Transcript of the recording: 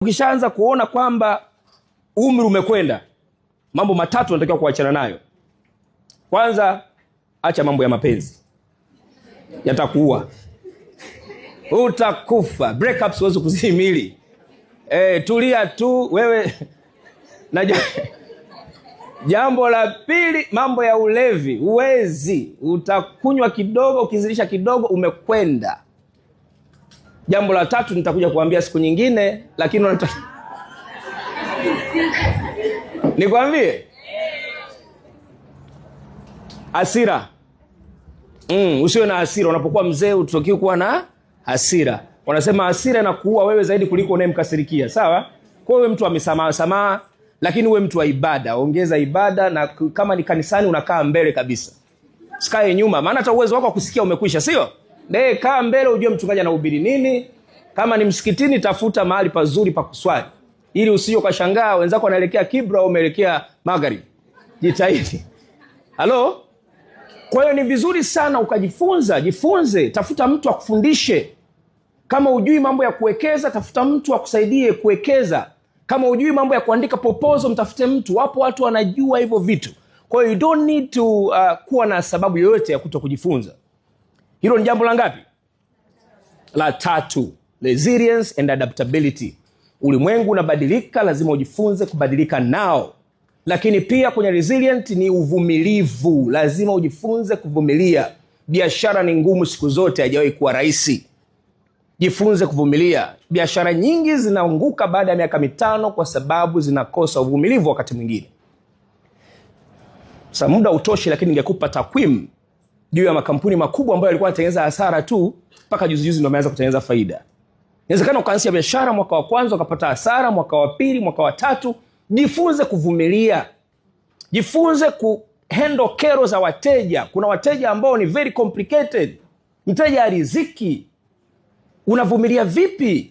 Ukishaanza kuona kwamba umri umekwenda, mambo matatu unatakiwa kuachana nayo. Kwanza, acha mambo ya mapenzi. Yatakuua. Utakufa. Breakups huwezi kuzihimili. Tulia tu wewe. Na jambo la pili, mambo ya ulevi. Huwezi. Utakunywa kidogo, ukizidisha kidogo umekwenda. Jambo la tatu nitakuja kuambia siku nyingine, lakini nikwambie, hasira. Usiwe na hasira. Unapokuwa mzee utakiwa kuwa na hasira. Wanasema hasira inakuua wewe zaidi kuliko unayemkasirikia. Sawa? Kwa hiyo mtu amesamaha, lakini uwe mtu wa ibada. Ongeza ibada, na kama ni kanisani unakaa mbele kabisa. Sikae nyuma, maana hata uwezo wako wa kusikia umekwisha, sio? Kaa mbele ujue mchungaji anahubiri nini. Kama ni msikitini, tafuta mahali pazuri pa kuswali, ili usije ukashangaa wenzako wanaelekea Kibra au umeelekea Magharibi. Jitahidi. Halo? Kwa hiyo ni vizuri sana ukajifunza, jifunze, tafuta mtu akufundishe. Kama hujui mambo ya kuwekeza, tafuta mtu akusaidie kuwekeza. Kama hujui mambo ya kuandika proposal, mtafute mtu. Wapo watu wanajua hivyo vitu. Kwa hiyo you don't need to kuwa na sababu yoyote ya kutokujifunza. Hilo ni jambo la ngapi? La tatu. Resilience and adaptability. Ulimwengu unabadilika, lazima ujifunze kubadilika nao. Lakini pia kwenye resilient ni uvumilivu. Lazima ujifunze kuvumilia. Biashara ni ngumu siku zote, haijawahi kuwa rahisi. Jifunze kuvumilia. Biashara nyingi zinaanguka baada ya miaka 5 kwa sababu zinakosa uvumilivu wakati mwingine. Sasa muda utoshi, lakini ningekupa takwimu juu ya makampuni makubwa ambayo yalikuwa yanatengeneza hasara tu, mpaka juzi ndio wameanza kutengeneza faida. Inawezekana ukaanzisha biashara mwaka wa kwanza ukapata hasara, mwaka wa pili, mwaka wa tatu. Jifunze kuvumilia. Jifunze kuhandle kero za wateja. Kuna wateja ambao ni very complicated. Mteja hariziki. Unavumilia vipi?